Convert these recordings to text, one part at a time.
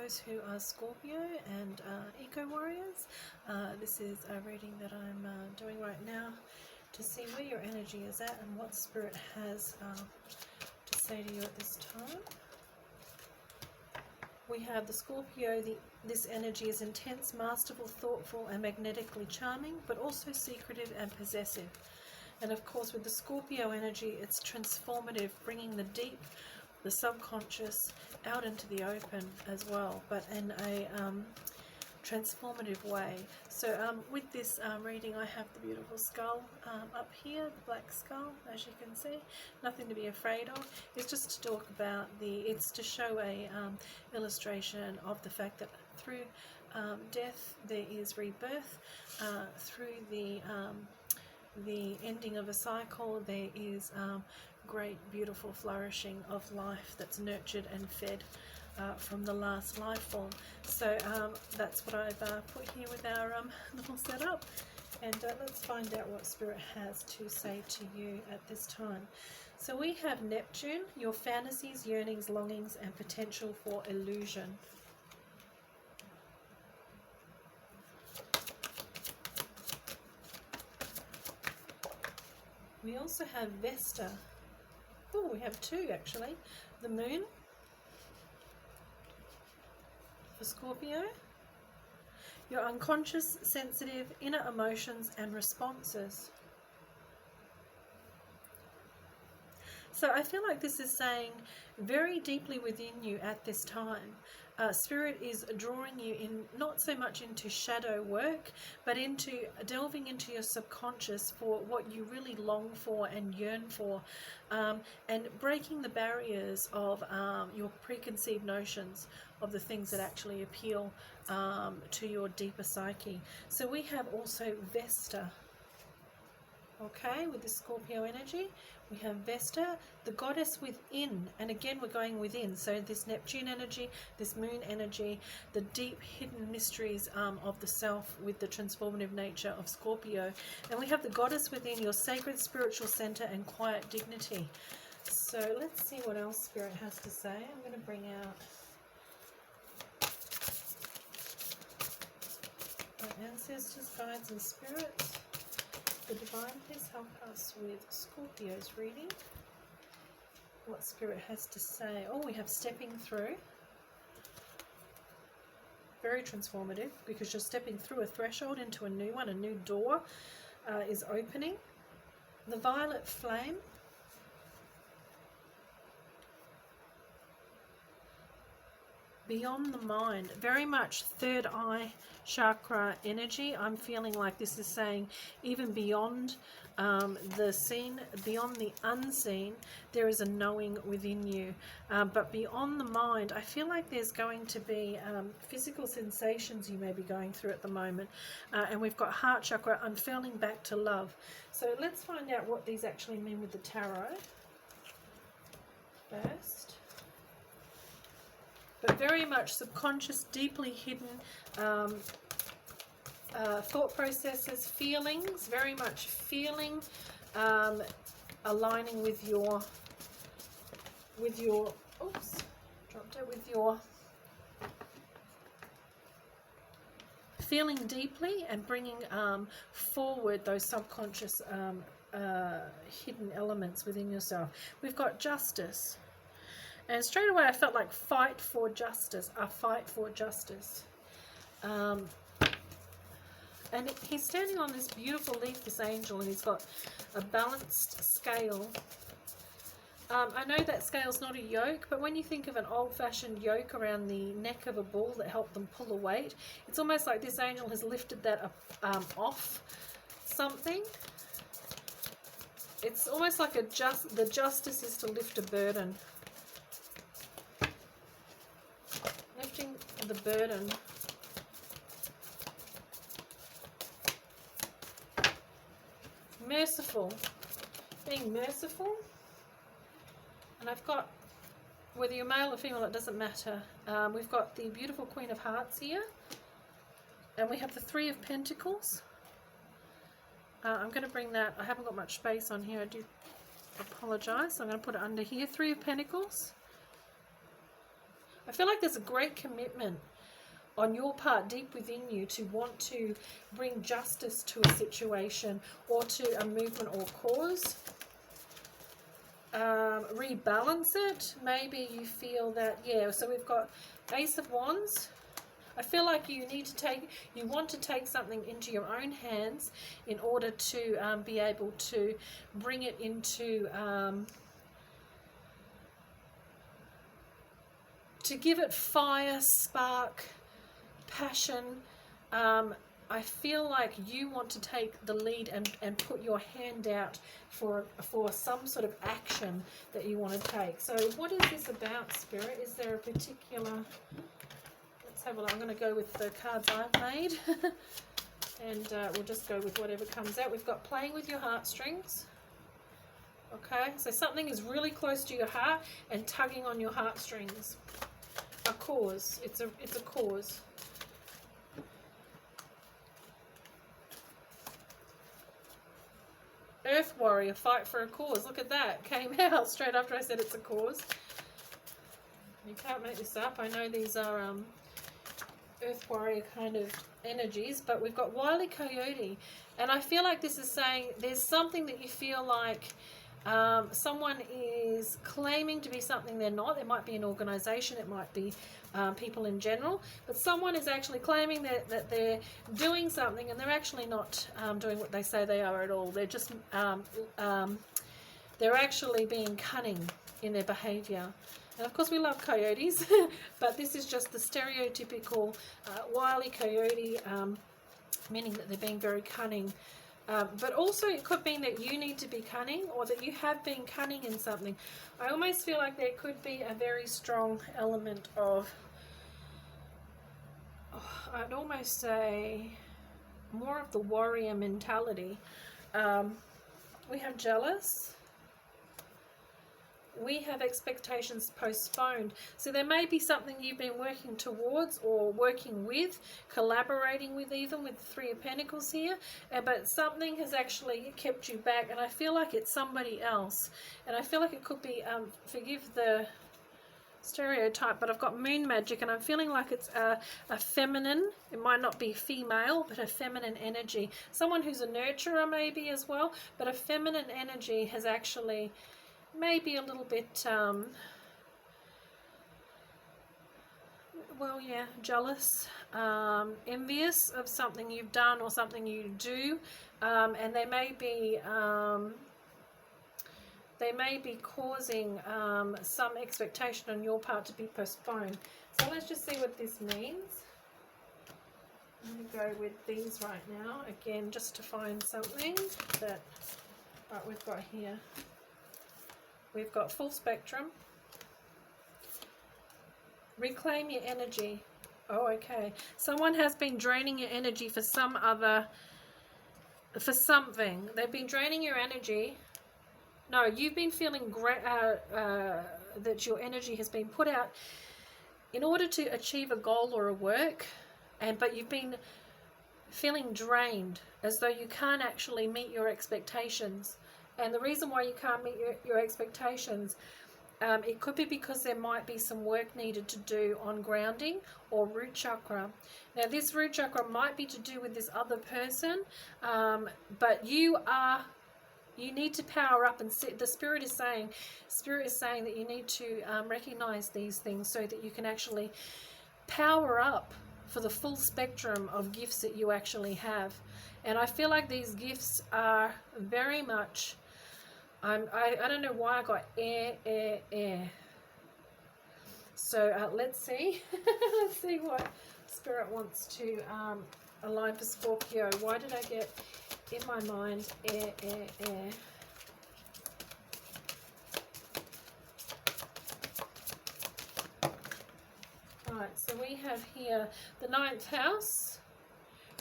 those who are Scorpio and Eco Warriors. This is a reading that I'm doing right now to see where your energy is at and what Spirit has to say to you at this time. We have the Scorpio. This energy is intense, masterful, thoughtful, and magnetically charming, but also secretive and possessive. And of course, with the Scorpio energy, it's transformative, bringing the deep, the subconscious out into the open as well, but in a transformative way. So with this reading, I have the beautiful skull up here, the black skull, as you can see. Nothing to be afraid of. It's just to talk about it's to show a illustration of the fact that through death there is rebirth. Through the ending of a cycle, there is great, beautiful flourishing of life that's nurtured and fed from the last life form. So that's what I've put here with our little setup. And let's find out what Spirit has to say to you at this time. So we have Neptune, your fantasies, yearnings, longings, and potential for illusion. We also have Vesta. Oh, we have two actually. The Moon for Scorpio. Your unconscious, sensitive, inner emotions and responses. So I feel like this is saying very deeply within you at this time. Spirit is drawing you in, not so much into shadow work, but into delving into your subconscious for what you really long for and yearn for, and breaking the barriers of your preconceived notions of the things that actually appeal to your deeper psyche. So we have also Vesta. Okay, with the Scorpio energy, we have Vesta, the goddess within, and again we're going within. So this Neptune energy, this Moon energy, the deep hidden mysteries of the self with the transformative nature of Scorpio. And we have the goddess within, your sacred spiritual center and quiet dignity. So let's see what else Spirit has to say. I'm going to bring out my ancestors, guides and spirits. The Divine, please help us with Scorpio's reading. What Spirit has to say. Oh, we have stepping through. Very transformative, because you're stepping through a threshold into a new one. A new door is opening. The Violet Flame. Beyond the mind, very much third eye chakra energy. I'm feeling like this is saying even beyond the seen, beyond the unseen, there is a knowing within you. But beyond the mind, I feel like there's going to be physical sensations you may be going through at the moment. And we've got heart chakra, unfurling back to love. So let's find out what these actually mean with the tarot first. But very much subconscious, deeply hidden thought processes, feelings, very much feeling, aligning with your, oops, dropped it, with your feeling deeply and bringing forward those subconscious hidden elements within yourself. We've got justice. And straight away I felt like fight for justice, a fight for justice. And he's standing on this beautiful leaf, this angel, and he's got a balanced scale. I know that scale's not a yoke, but when you think of an old-fashioned yoke around the neck of a bull that helped them pull a weight, it's almost like this angel has lifted that off something. It's almost like the justice is to lift a burden. Lifting the burden. Merciful. Being merciful. And I've got, whether you're male or female, it doesn't matter. We've got the beautiful Queen of Hearts here. And we have the Three of Pentacles. I'm going to bring that, I haven't got much space on here, I do apologise. I'm going to put it under here. Three of Pentacles. I feel like there's a great commitment on your part deep within you to want to bring justice to a situation or to a movement or cause. Rebalance it. Maybe you feel that, yeah, so we've got Ace of Wands. I feel like you want to take something into your own hands in order to be able to bring it into, to give it fire, spark, passion. I feel like you want to take the lead and put your hand out for some sort of action that you want to take. So what is this about, Spirit? Is there a particular... Let's have a look. I'm going to go with the cards I've made. And we'll just go with whatever comes out. We've got playing with your heartstrings. Okay, so something is really close to your heart and tugging on your heartstrings. A cause. It's a cause. Earth Warrior, fight for a cause. Look at that. Came out straight after I said it's a cause. You can't make this up. I know these are Earth Warrior kind of energies, but we've got Wile E. Coyote. And I feel like this is saying there's something that you feel like someone is claiming to be something they're not. It might be an organization, it might be people in general, but someone is actually claiming that they're doing something and they're actually not doing what they say they are at all. They're just they're actually being cunning in their behavior. And of course we love coyotes, but this is just the stereotypical Wile E. Coyote, meaning that they're being very cunning. But also it could mean that you need to be cunning, or that you have been cunning in something. I almost feel like there could be a very strong element of, I'd almost say, more of the warrior mentality. We have jealous. We have expectations postponed. So there may be something you've been working towards or working with, collaborating with, even with the Three of Pentacles here, but something has actually kept you back, and I feel like it's somebody else. And I feel like it could be, forgive the stereotype, but I've got moon magic, and I'm feeling like it's a feminine, it might not be female, but a feminine energy. Someone who's a nurturer maybe as well, but a feminine energy has actually... maybe a little bit, well, yeah, jealous, envious of something you've done or something you do, and they may be causing some expectation on your part to be postponed. So let's just see what this means. I'm going to go with these right now, again, just to find something that, right, we've got here. We've got full spectrum. Reclaim your energy. Oh, okay. Someone has been draining your energy for some other, for something. They've been draining your energy. No, you've been feeling great, that your energy has been put out in order to achieve a goal or a work, but you've been feeling drained, as though you can't actually meet your expectations. And the reason why you can't meet your expectations, it could be because there might be some work needed to do on grounding or root chakra. Now this root chakra might be to do with this other person, but you need to power up and sit. The Spirit is saying that you need to recognize these things so that you can actually power up for the full spectrum of gifts that you actually have. And I feel like these gifts are very much, I don't know why I got air. So let's see. Let's see what Spirit wants to align for Scorpio. Why did I get in my mind air? Alright, so we have here the 9th house.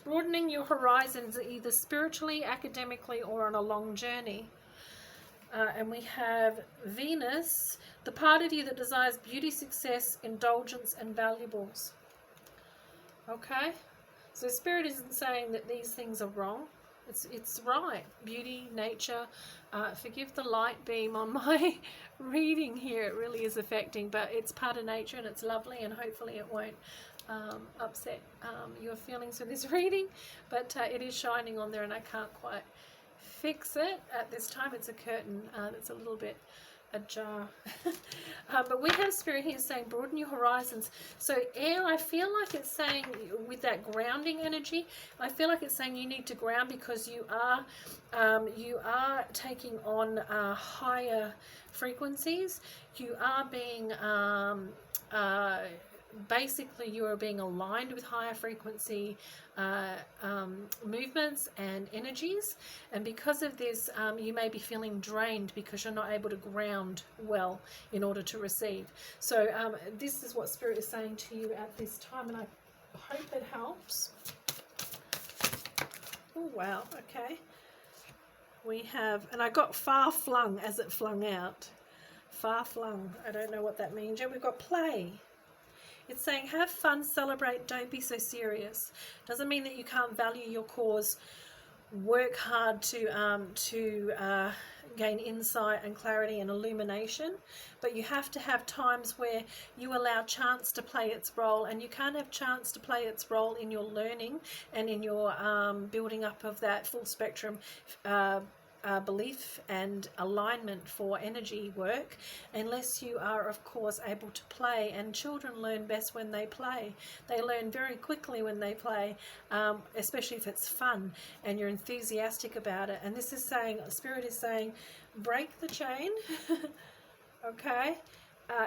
Broadening your horizons either spiritually, academically, or on a long journey. And we have Venus, the part of you that desires beauty, success, indulgence, and valuables. Okay? So Spirit isn't saying that these things are wrong. It's right. Beauty, nature. Forgive the light beam on my reading here. It really is affecting, but it's part of nature and it's lovely, and hopefully it won't upset your feelings with this reading. But it is shining on there, and I can't quite fix it at this time. It's a curtain that's a little bit ajar. But we have spirit here saying broaden your horizons. So air, I feel like it's saying with that grounding energy, I feel like it's saying you need to ground, because you are taking on higher frequencies. You are being basically you are being aligned with higher frequency movements and energies, and because of this you may be feeling drained because you're not able to ground well in order to receive. So this is what Spirit is saying to you at this time, and I hope it helps. Oh wow, okay. We have, and I got far flung as it flung out. Far flung, I don't know what that means. Yeah, we've got play. It's saying have fun, celebrate, don't be so serious. Doesn't mean that you can't value your cause. Work hard to gain insight and clarity and illumination, but you have to have times where you allow chance to play its role, and you can't have chance to play its role in your learning and in your building up of that full spectrum belief and alignment for energy work unless you are of course able to play. And children learn best when they play. They learn very quickly when they play, especially if it's fun and you're enthusiastic about it. And this is saying, Spirit is saying, break the chain. Okay.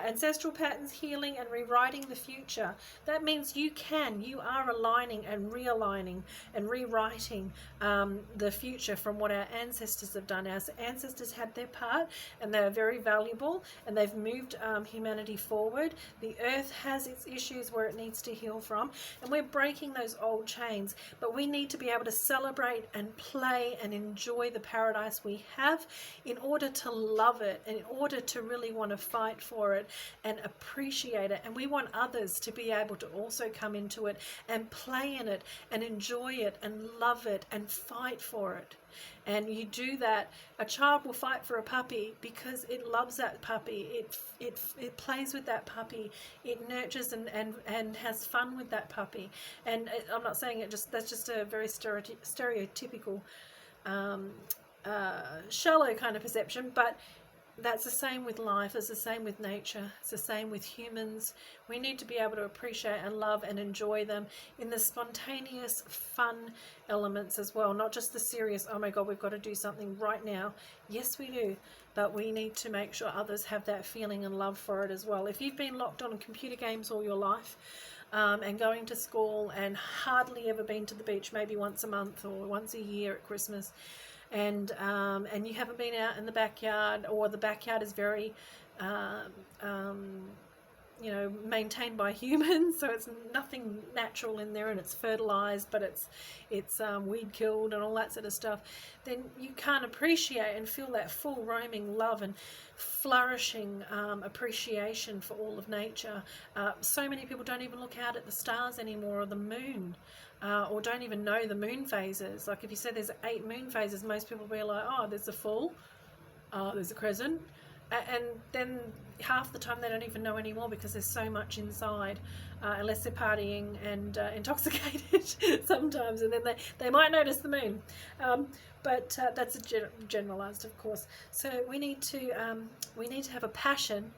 Ancestral patterns, healing and rewriting the future. That means you are aligning and realigning and rewriting the future from what our ancestors have done. Our ancestors had their part, and they are very valuable, and they've moved humanity forward. The earth has its issues where it needs to heal from, and we're breaking those old chains, but we need to be able to celebrate and play and enjoy the paradise we have in order to love it, and in order to really want to fight for it and appreciate it. And we want others to be able to also come into it and play in it and enjoy it and love it and fight for it. And you do that. A child will fight for a puppy because it loves that puppy. It plays with that puppy. It nurtures and has fun with that puppy. And I'm not saying that's just a very stereotypical shallow kind of perception, but that's the same with life. It's the same with nature. It's the same with humans. We need to be able to appreciate and love and enjoy them in the spontaneous, fun elements as well. Not just the serious, oh my God, we've got to do something right now. Yes, we do. But we need to make sure others have that feeling and love for it as well. If you've been locked on computer games all your life, and going to school and hardly ever been to the beach, maybe once a month or once a year at Christmas, and you haven't been out in the backyard, or the backyard is very maintained by humans, so it's nothing natural in there, and it's fertilized, but it's weed killed and all that sort of stuff, then you can't appreciate and feel that full roaming love and flourishing appreciation for all of nature. So many people don't even look out at the stars anymore, or the moon, or don't even know the moon phases. Like if you said there's 8 moon phases, most people will be like, oh, there's a full, there's a crescent, and then half the time they don't even know anymore because there's so much inside, unless they're partying and intoxicated sometimes, and then they might notice the moon, but that's a generalized, of course. So we need to have a passion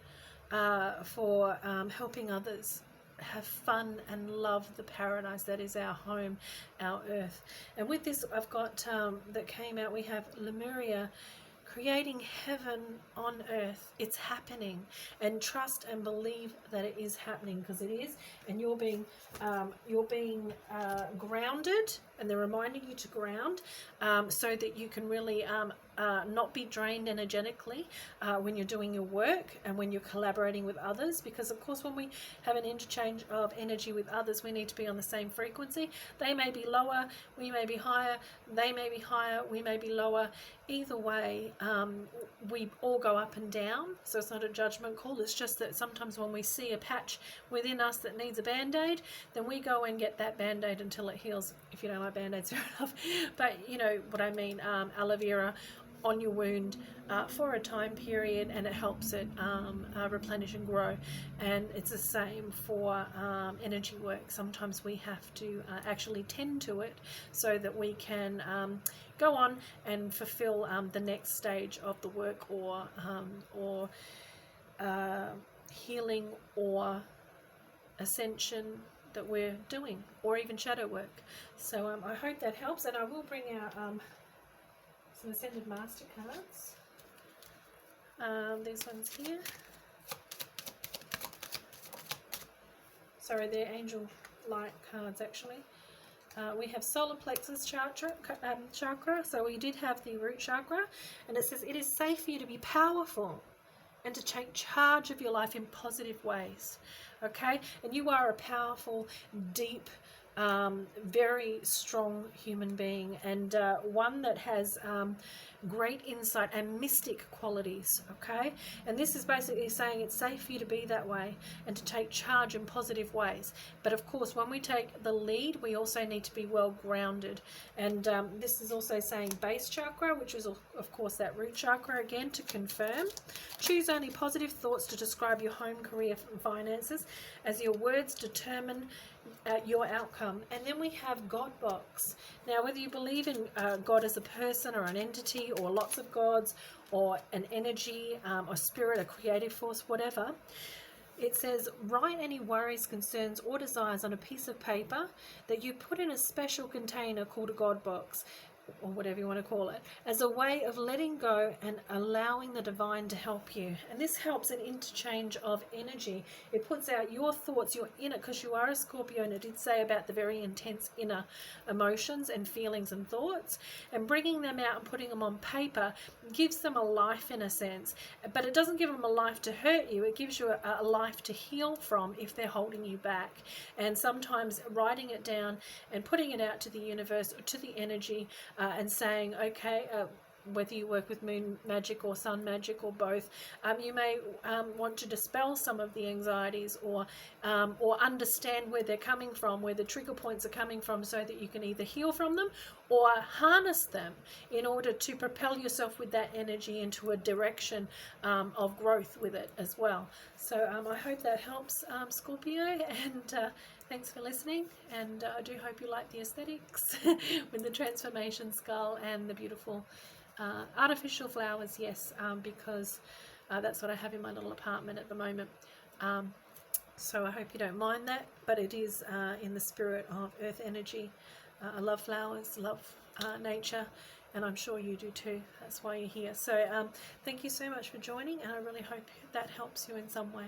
for helping others have fun and love the paradise that is our home, our earth. And with this I've got that came out, we have Lemuria, creating heaven on earth. It's happening, and trust and believe that it is happening, because it is. And you're being grounded, and they're reminding you to ground, so that you can really not be drained energetically when you're doing your work and when you're collaborating with others, because of course when we have an interchange of energy with others, we need to be on the same frequency. They may be lower, we may be higher, they may be higher, we may be lower. Either way, we all go up and down, so it's not a judgment call. It's just that sometimes when we see a patch within us that needs a band-aid, then we go and get that band-aid until it heals. If you don't like band-aids, fair enough, but you know what I mean. Aloe vera on your wound for a time period, and it helps it replenish and grow. And it's the same for energy work. Sometimes we have to actually tend to it so that we can go on and fulfill the next stage of the work, or healing or ascension that we're doing, or even shadow work. So I hope that helps, and I will bring out some Ascended Master cards. These ones here. Sorry, they're angel light cards actually. We have solar plexus chakra, so we did have the root chakra, and it says it is safe for you to be powerful and to take charge of your life in positive ways. Okay, and you are a powerful, deep, very strong human being, and one that has great insight and mystic qualities. Okay, and this is basically saying it's safe for you to be that way and to take charge in positive ways. But of course, when we take the lead, we also need to be well grounded. And this is also saying base chakra, which is of course that root chakra again, to confirm. Choose only positive thoughts to describe your home, career, and finances, as your words determine your outcome. And then we have God box. Now, whether you believe in God as a person or an entity, or lots of gods, or an energy, or spirit, a creative force, whatever, it says write any worries, concerns, or desires on a piece of paper that you put in a special container called a God box, or whatever you want to call it, as a way of letting go and allowing the divine to help you. And this helps an interchange of energy. It puts out your thoughts, your inner, because you are a Scorpio, and it did say about the very intense inner emotions and feelings and thoughts, and bringing them out and putting them on paper gives them a life in a sense. But it doesn't give them a life to hurt you, it gives you a life to heal from if they're holding you back. And sometimes writing it down and putting it out to the universe or to the energy, and saying, okay, whether you work with moon magic or sun magic or both, you may want to dispel some of the anxieties, or understand where they're coming from, where the trigger points are coming from, so that you can either heal from them or harness them in order to propel yourself with that energy into a direction of growth with it as well. So I hope that helps, Scorpio, and thanks for listening, and I do hope you like the aesthetics with the transformation skull and the beautiful artificial flowers, yes, because that's what I have in my little apartment at the moment. So I hope you don't mind that, but it is in the spirit of earth energy. I love flowers, love nature, and I'm sure you do too. That's why you're here. So thank you so much for joining, and I really hope that helps you in some way.